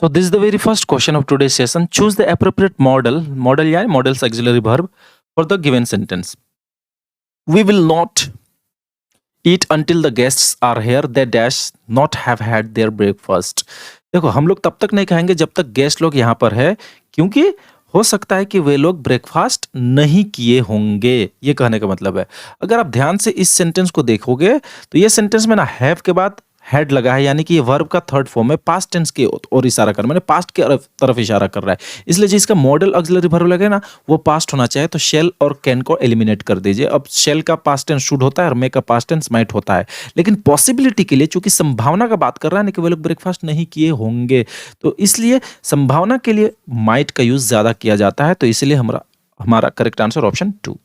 So this is the very first question of today's session. Choose the appropriate model या model's auxiliary verb for the given sentence. We will not eat until the guests are here. They dash not have had their breakfast. देखो हम लोग तब तक नहीं खाएंगे जब तक गेस्ट लोग यहाँ पर है, क्योंकि हो सकता है कि वे लोग ब्रेकफास्ट नहीं किए होंगे। ये कहने का मतलब है, अगर आप ध्यान से इस सेंटेंस को देखोगे तो ये सेंटेंस में ना हैव के बाद हैड लगा है, यानी कि ये वर्ब का थर्ड फॉर्म है, पास्ट टेंस की ओर इशारा कर, मैंने पास्ट की तरफ इशारा कर रहा है। इसलिए जिसका मॉडल ऑक्सिलरी वर्ब लगे ना वो पास्ट होना चाहिए, तो शेल और कैन को एलिमिनेट कर दीजिए। अब शेल का पास्ट टेंस शुड होता है और मे का पास्ट टेंस माइट होता है, लेकिन पॉसिबिलिटी के लिए चूंकि संभावना का बात कर रहा है ना कि वे लोग ब्रेकफास्ट नहीं किए होंगे, तो इसलिए संभावना के लिए माइट का यूज ज्यादा किया जाता है, तो इसलिए हमारा correct answer option 2।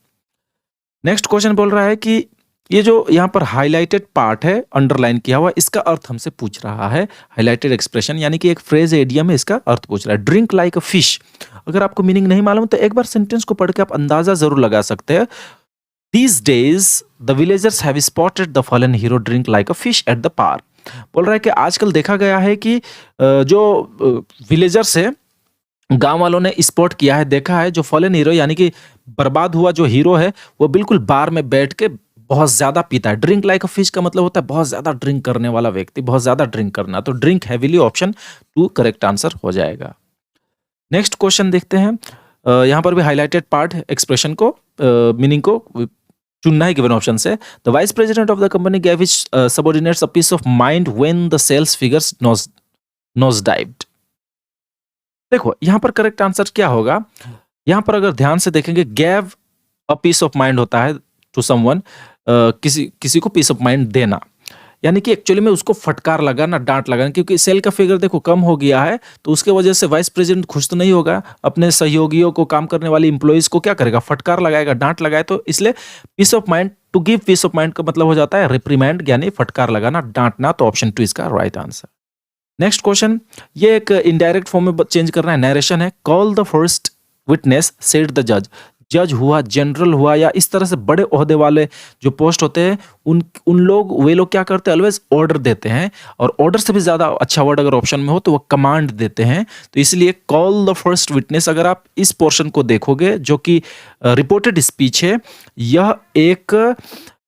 Next question बोल रहा है कि ये जो यहाँ पर हाईलाइटेड पार्ट है, अंडरलाइन किया हुआ, इसका अर्थ हमसे पूछ रहा है। हाईलाइटेड एक्सप्रेशन यानी कि एक फ्रेज एडियम है, इसका अर्थ पूछ रहा है। ड्रिंक लाइक अ फिश, अगर आपको मीनिंग नहीं मालूम तो एक बार सेंटेंस को पढ़ के आप अंदाजा जरूर लगा सकते हैं। These days the villagers have spotted the fallen hero drink like a fish at the park. बोल रहा है कि आजकल देखा गया है कि जो विलेजर्स है, गांव वालों ने स्पॉट किया है, देखा है, जो फॉलन हीरो यानी कि बर्बाद हुआ जो हीरो है वो बिल्कुल बार में बैठ के बहुत ज्यादा पीता है। ड्रिंक लाइक अ फिश का मतलब होता है बहुत ज्यादा ड्रिंक करने वाला व्यक्ति, बहुत ज्यादा ड्रिंक करना, तो drink heavily option 2 correct answer हो जाएगा। नेक्स्ट क्वेश्चन देखते हैं। यहाँ पर भी हाईलाइटेड पार्ट एक्सप्रेशन को मीनिंग को चुनना है गिवन ऑप्शन से। The vice president of the company gave his subordinates a piece of mind when the sales figures nose dived. देखो यहाँ पर करेक्ट आंसर क्या होगा, यहाँ पर अगर ध्यान से देखेंगे gave a piece of mind होता है टू समवन, किसी को पीस ऑफ माइंड देना, यानी कि एक्चुअली में उसको फटकार लगाना, डांट लगाना, क्योंकि सेल का फिगर देखो कम हो गया है, तो उसके वजह से वाइस प्रेसिडेंट खुश तो नहीं होगा, अपने सहयोगियों को, काम करने वाले इंप्लॉइज को क्या करेगा, फटकार लगाएगा, डांट लगाए, तो इसलिए piece of mind, to give piece of mind का मतलब हो जाता है रिप्रीमेंड, यानी फटकार लगाना, डांटना, तो ऑप्शन 2 इसका राइट आंसर। नेक्स्ट क्वेश्चन, ये एक इनडायरेक्ट फॉर्म में चेंज करना है, नरेशन है। Call the first witness said the जज। जज हुआ, जनरल हुआ, या इस तरह से बड़े ओहदे वाले जो पोस्ट होते हैं वे लोग क्या करते हैं, ऑलवेज ऑर्डर देते हैं, और ऑर्डर से भी ज्यादा अच्छा वर्ड अगर ऑप्शन में हो तो वो कमांड देते हैं, तो इसलिए कॉल द फर्स्ट विटनेस, अगर आप इस पोर्शन को देखोगे जो कि रिपोर्टेड स्पीच है, यह एक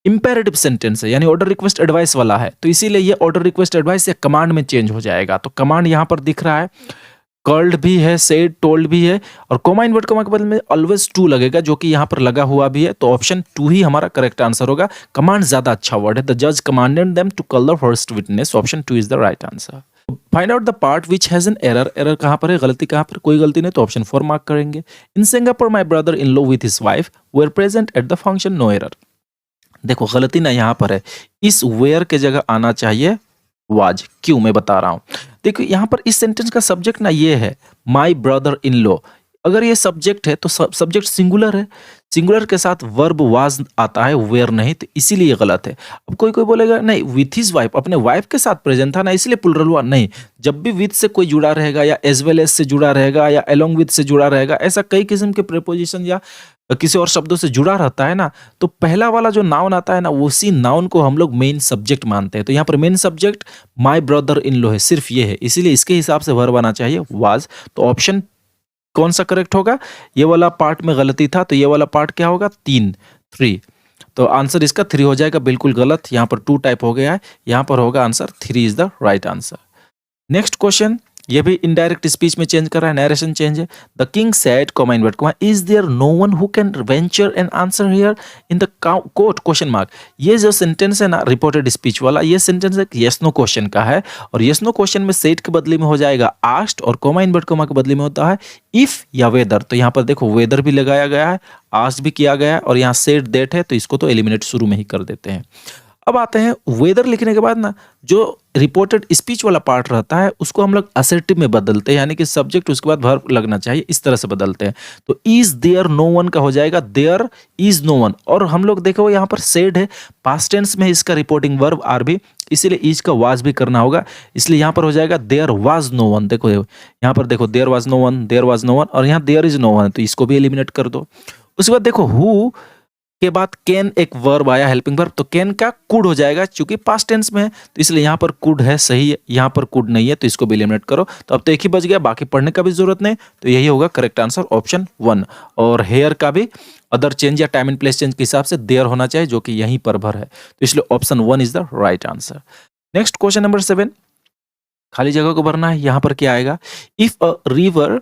इंपेरेटिव सेंटेंस है, यानी ऑर्डर रिक्वेस्ट एडवाइस वाला है, तो इसीलिए ये ऑर्डर रिक्वेस्ट एडवाइस या कमांड में चेंज हो जाएगा। तो कमांड यहां पर दिख रहा है, कॉल्ड भी है, सेड, टोल्ड भी है, और कोमा इन्वर्ट कोमा के बदले में ऑलवेज 2 लगेगा, जो कि यहां पर लगा हुआ भी है, तो ऑप्शन 2 ही हमारा करेक्ट आंसर होगा। कमांड ज्यादा अच्छा वर्ड है। द जज commanded them to call the first witness, option 2 is the right answer. Find out the part which has an error. Error कहां पर है, गलती कहां पर, कोई गलती नहीं, तो ऑप्शन 4 मार्क करेंगे। In Singapore my brother in law with his wife were present at the function, no error. देखो गलती ना यहां पर है, इस वेयर के जगह आना चाहिए वाज। क्यों, मैं बता रहा हूं। देखो यहां पर इस सेंटेंस का सब्जेक्ट ना ये है माई ब्रदर इन लॉ, अगर ये सब्जेक्ट है तो सब्जेक्ट सिंगुलर है, सिंगुलर के साथ वर्ब वाज आता है, वेयर नहीं, तो इसीलिए ये गलत है। अब कोई बोलेगा नहीं विथ हिज वाइफ, अपने वाइफ के साथ प्रेजेंट था ना इसलिए प्लुरल हुआ, नहीं, जब भी विथ से कोई जुड़ा रहेगा या एज वेल एज से जुड़ा रहेगा या अलोंग विथ से जुड़ा रहेगा, ऐसा कई किस्म के प्रीपोजिशन या किसी और शब्दों से जुड़ा रहता है ना, तो पहला वाला जो नाउन आता है ना, उसी नाउन को हम लोग मेन सब्जेक्ट मानते हैं। तो यहाँ पर main subject my brother in law है, सिर्फ ये है, इसीलिए इसके हिसाब से वर्ब आना चाहिए वाज। तो ऑप्शन कौन सा करेक्ट होगा, ये वाला पार्ट में गलती था, तो ये वाला पार्ट क्या होगा, 3, तो आंसर इसका 3 हो जाएगा, बिल्कुल गलत, यहाँ पर 2 टाइप हो गया है, यहाँ पर होगा answer 3 is the right answer. Next question, ये भी इनडायरेक्ट स्पीच में चेंज कर रहा है, नरेशन चेंज है। The king said comma invert comma is there no one who can venture an answer here in the court, question mark. ये जो sentence है ना रिपोर्टेड स्पीच वाला, ये सेंटेंस एक यस नो क्वेश्चन का है, और यस नो क्वेश्चन में सेड के बदले में हो जाएगा आस्क्ड, और कॉमा इन्वर्ट कॉमा के बदले में होता है इफ या वेदर। तो यहाँ पर देखो वेदर भी लगाया गया है, आस्क्ड भी किया गया है, और यहाँ सेड दैट है, तो इसको तो एलिमिनेट शुरू में ही कर देते हैं। अब आते हैं वेदर लिखने के बाद ना जो रिपोर्टेड स्पीच वाला पार्ट रहता है उसको हम लोग असर्टिव में बदलते हैं, यानी कि सब्जेक्ट उसके बाद वर्ब लगना चाहिए, इस तरह से बदलते हैं। तो इज देयर नो वन का हो जाएगा देयर इज नो वन, और हम लोग देखो यहाँ पर सेड है, पास्ट टेंस में इसका रिपोर्टिंग वर्ब आर भी, इसीलिए इज का वाज भी करना होगा, इसलिए यहाँ पर हो जाएगा देयर वाज नो वन। देखो यहाँ पर देखो there was no one, there was no one, और यहाँ देयर इज नो वन, तो इसको भी एलिमिनेट कर दो। उसके बाद देखो हु के बाद कैन एक वर्ब आया हेल्पिंग वर्ब, तो कैन का कुड हो जाएगा क्योंकि पास्ट टेंस में है, तो इसलिए यहाँ पर कुड है सही है, यहाँ पर कुड नहीं है तो इसको भी एलिमिनेट करो। तो अब तो एक ही बच गया, बाकी पढ़ने का भी जरूरत नहीं, तो यही होगा करेक्ट आंसर ऑप्शन 1। और हेयर का भी अदर चेंज या टाइम एंड प्लेस चेंज के हिसाब से देयर होना चाहिए, जो कि यहीं पर भर है, तो इसलिए option 1 is the right answer. Next question number 7, खाली जगह को भरना है। यहाँ पर क्या आएगा, if a river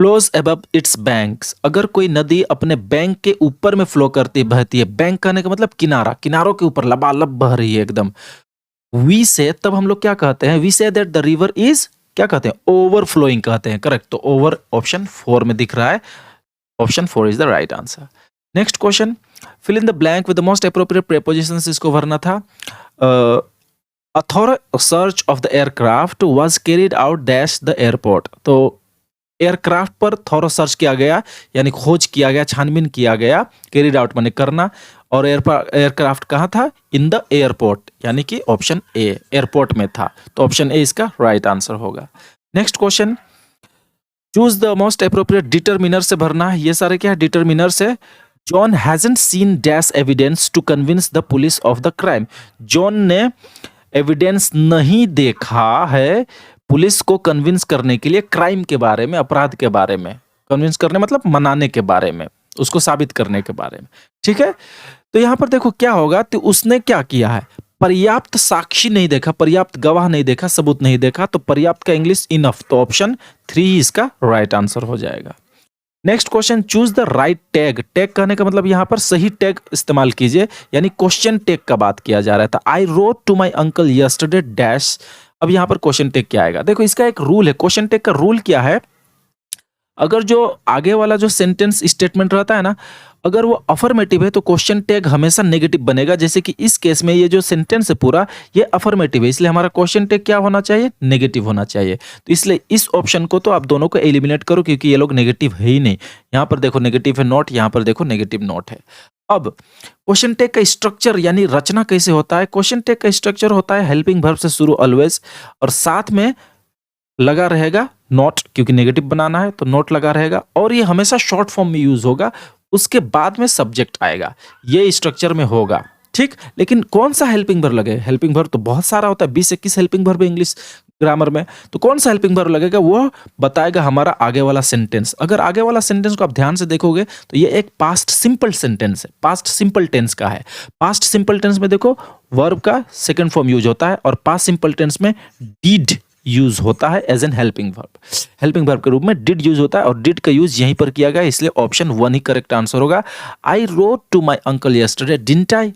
flows above it's banks, अगर कोई नदी अपने बैंक के ऊपर में फ्लो करती बहती है, बैंक कहने का मतलब किनारा, किनारों के ऊपर लबालब बह रही है एकदम, वी से, तब हम लोग क्या कहते हैं, we say that the river is, क्या कहते हैं, ओवरफ्लोइंग कहते हैं, करेक्ट। तो ओवर ऑप्शन 4 में दिख रहा है, option 4 is the right answer. Next question, fill in the blank with the most appropriate prepositions, इसको भरना था। A thorough search of the aircraft was carried out dash the airport, तो aircraft पर thorough search किया गया, यानी खोज किया गया, छानबीन किया गया, कैरिड आउट माने करना, और एयरक्राफ्ट कहाँ था, इन द एयरपोर्ट, यानी कि ऑप्शन ए एयरपोर्ट में था, तो ऑप्शन ए इसका राइट आंसर होगा। Next question, choose the most appropriate determiner से भरना है। ये सारे क्या है, डिटरमिनर से। John hasn't seen dash evidence to convince the police of the crime, John ने एविडेंस नहीं देखा है पुलिस को कन्विंस करने के लिए क्राइम के बारे में, अपराध के बारे में, कन्विंस करने मतलब मनाने के बारे में, उसको साबित करने के बारे में, ठीक है। तो यहां पर देखो क्या होगा, तो उसने क्या किया है, पर्याप्त साक्षी नहीं देखा, पर्याप्त गवाह नहीं देखा, सबूत नहीं देखा, तो पर्याप्त का इंग्लिश इनफ, तो ऑप्शन 3 इसका राइट आंसर हो जाएगा। Next question, choose the right tag, tag कहने का मतलब यहां पर सही टैग इस्तेमाल कीजिए, यानी क्वेश्चन टैग का बात किया जा रहा था। I wrote to my uncle yesterday dash, अब यहां पर क्वेश्चन टैग क्या आएगा, देखो इसका एक रूल है, क्वेश्चन टैग का रूल क्या है, अगर जो आगे वाला जो सेंटेंस स्टेटमेंट रहता है ना, अगर वो अफर्मेटिव है तो क्वेश्चन टैग हमेशा नेगेटिव बनेगा, जैसे कि इस केस में ये जो सेंटेंस है पूरा ये अफर्मेटिव है, इसलिए हमारा क्वेश्चन टैग क्या होना चाहिए, नेगेटिव होना चाहिए। तो इसलिए इस ऑप्शन को तो आप दोनों को एलिमिनेट करो, क्योंकि ये लोग नेगेटिव है ही नहीं। यहाँ पर देखो नेगेटिव है नॉट, यहाँ पर देखो नेगेटिव नॉट है। अब क्वेश्चन टैग का स्ट्रक्चर यानी रचना कैसे होता है, क्वेश्चन टैग का स्ट्रक्चर होता है हेल्पिंग वर्ब से शुरू ऑलवेज, और साथ में लगा रहेगा नॉट, क्योंकि नेगेटिव बनाना है तो नॉट लगा रहेगा, और ये हमेशा शॉर्ट फॉर्म में यूज होगा, उसके बाद में सब्जेक्ट आएगा, ये स्ट्रक्चर में होगा, ठीक। लेकिन कौन सा हेल्पिंग वर्ब लगे, हेल्पिंग वर्ब तो बहुत सारा होता है, 20-21 हेल्पिंग वर्ब है इंग्लिश ग्रामर में, तो कौन सा हेल्पिंग वर्ब लगेगा वो बताएगा हमारा आगे वाला सेंटेंस। अगर आगे वाला सेंटेंस को आप ध्यान से देखोगे तो ये एक पास्ट सिंपल सेंटेंस है, पास्ट सिंपल टेंस का है। पास्ट सिंपल टेंस में देखो वर्ब का सेकंड फॉर्म यूज होता है, और पास्ट सिंपल टेंस में डिड यूज होता है as an helping verb, helping verb के रूप में डिड यूज होता है, और डिड का यूज यहीं पर किया गया, इसलिए ऑप्शन 1 ही करेक्ट आंसर होगा। I wrote to my uncle yesterday didn't I,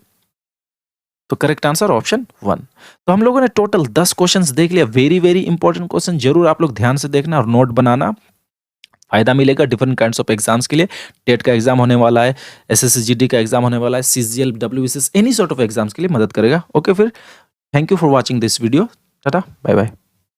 तो करेक्ट आंसर ऑप्शन 1। तो हम लोगों ने टोटल 10 क्वेश्चंस देख लिया, वेरी वेरी इंपॉर्टेंट क्वेश्चन, जरूर आप लोग ध्यान से देखना और नोट बनाना, फायदा मिलेगा डिफरेंट काइंड्स ऑफ एग्जाम्स के लिए। टेट का एग्जाम होने वाला है, एसएससी का एग्जाम होने वाला है, CGL WBCS any sort of exams के लिए मदद करेगा। ओके, फिर thank you for watching this video, tata bye bye.